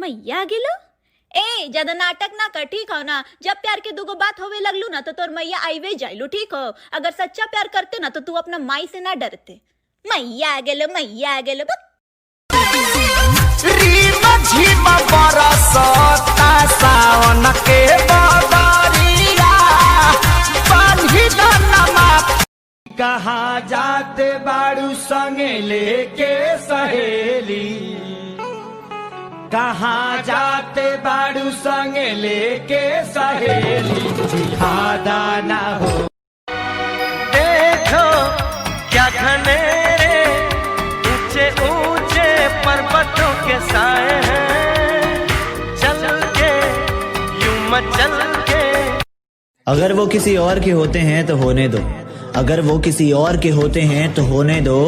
मैया गेलो। ए ज्यादा नाटक ना कर, ठीक हो ना। जब प्यार के दुगो बात होवे लगलू ना तो तोर मैया आईवे जाइलू, ठीक हो। अगर सच्चा प्यार करते ना तो तू अपना माई से ना डरते। मैया गेलो मैया गेलो। सावन के बादरिया कहाँ जाते बाड़ू संगे लेके सहेली, कहाँ जाते बाड़ू संगे लेके सहेली, दिखादा ना हो। देखो क्या घनेरे ऊंचे ऊंचे पर्वतों के साए हैं, चल के यूं मचल के। अगर वो किसी और के होते हैं तो होने दो, अगर वो किसी और के होते हैं तो होने दो।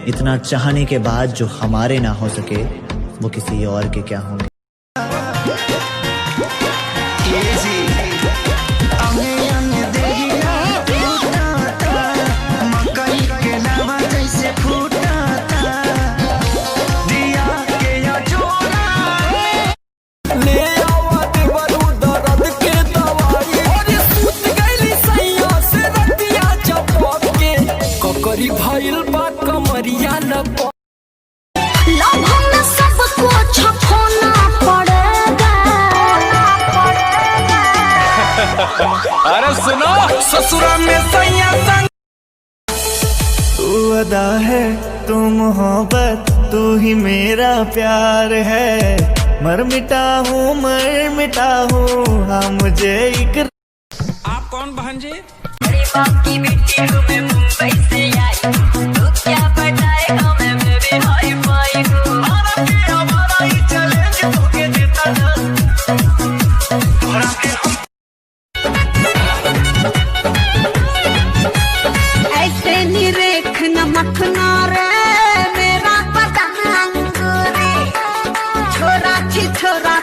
इतना चाहने के बाद जो हमारे ना हो सके वो किसी और के क्या होंगे। भाईल बा कमरिया लपो सबको छपोना पड़ेगा। अरे सुनो ससुरा में सैया संग। तू अदा है तू मोहब्बत तू ही मेरा प्यार है। मर मिटा हूँ हाँ मुझे एक। आप कौन बहन जी? की मिट्टी में मुंबई से आई, तू क्या बताएगा मैं भी हाई फाई हूँ। हमारा ही चैलेंज होके देता ना। ऐसे नहीं रेखना मखना रे मेरा पतंग रे, छोरा छी छोरा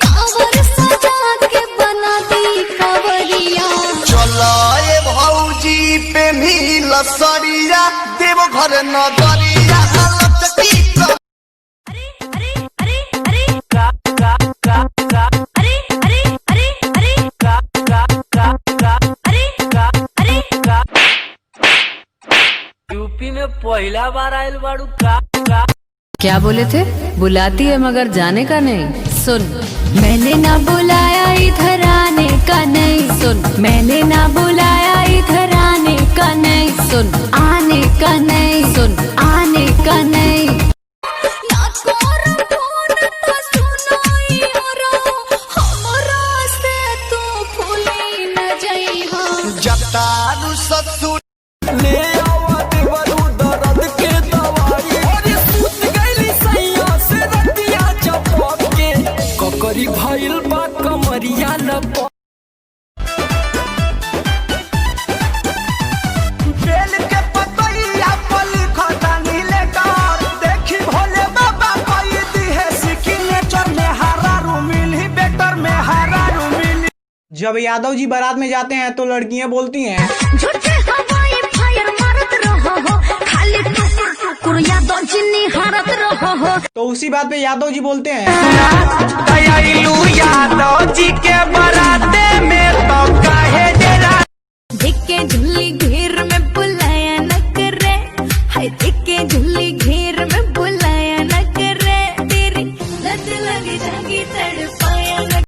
कावर सजा के बना दी कावरिया। भौजी पे मिल सरिया देव घर नगरिया। अरे अरे अरे अरे का का का का अरे अरे अरे अरे का का का का अरे का अरे का। यूपी में पहला बार आयल बाड़ू का का। क्या बोले थे? बुलाती है मगर जाने का नहीं। सुन, मैंने ना बुलाया इधर आने का नहीं। सुन, मैंने ना बुलाया इधर आने का नहीं। सुन, आने का नहीं। सुन, आने का नहीं। जतारू ससुर ले आवा देवरू दर्द के दवाई। और सूत गईली सैया से रतिया चपक के ककरी भाईल बा कमरिया लपक। बेल के पतैया पल खटानी लेकर देखी भोले बाबा कई दी है सिग्नेचर में हरा रूमिल ही बेटर में हरा रूमिल। जब यादव जी बारात में जाते हैं तो लड़कियां बोलती हैं झूठे हवाई फायर मारत रहो हो, खाली टुकुर टुकुर यादव जी निहारत रहो हो। तो उसी बात पे यादव जी बोलते हैं दयालु यादव जी के बराते में तो काहे जरा। दिखे झुल्ली घेर में बुलाया न करे, हाय दिखे झुल्ली घेर में बुलाया न करे। तेरी लत लग जागी तड़पाया न।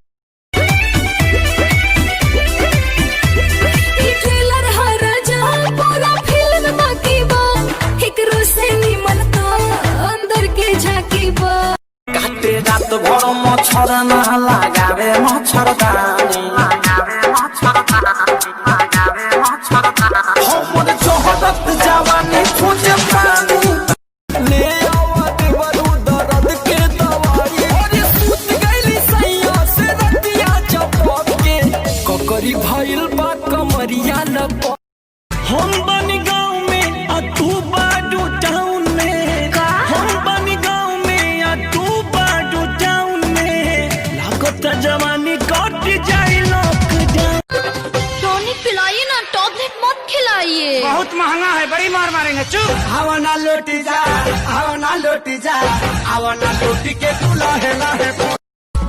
ट्रेलर हरा जा पूरा फिल्म बाकी बा, एक रोसे निमन तो अंदर के झाकी बा। काटे रात भर मच्छर न लगावे मच्छरदानी, हमर जोहरत जवानी खोजे पानी। ले आवा देवरू दर्द के दवाई। और सूत गईली सैया से रतिया चपक के ककरी भाईल बा कमरिया लपक। हम बन गाँव में आ तू बाडू टाउन में। हम बन गाँव में आ तू बाडू टाउन में। लागत जवानी कट जाई लॉकडाउन। टॉनिक पिलाइए ना, टॉनिक मत खिलाइए। बहुत महंगा है, बड़ी मार मारेंगे। चुप। हवा ना लौटी जा, हवा ना लौटी जा, हवा ना लौटी के तू लहे लहे।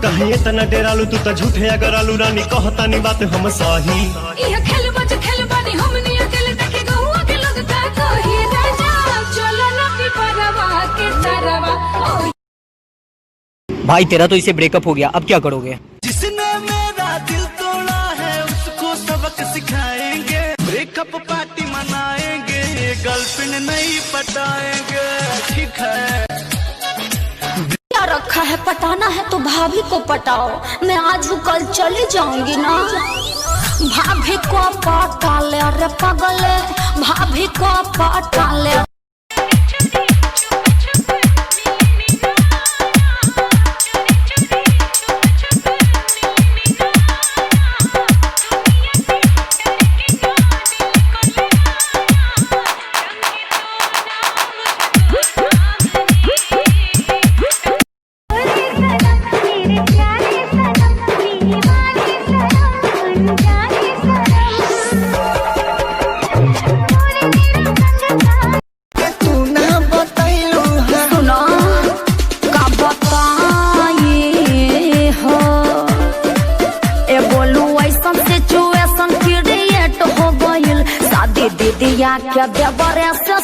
कहे तना डेरालू तू त झूठे अगर आलू रानी कहतानी बात हम सही यह खेल बज खेल बानी हमनी अकेले देखे गहुआ के लोग का कही राजा चलो ना पिपरवा के तरवा भाई तेरा तो इसे ब्रेकअप हो गया, अब क्या करोगे? जिसने मेरा दिल तोड़ा है उसको सबक सिखाएंगे, ब्रेकअप पार्टी मनाएंगे, गर्लफ्रेंड नहीं पटाएंगे, ठीक है। क्या रखा है पटाना है तो भाभी को पटाओ, मैं आज कल चली जाऊंगी ना। भाभी को पटा ले रे पगले, भाभी को पटा ले। दीदिया क्या देवर ऐसे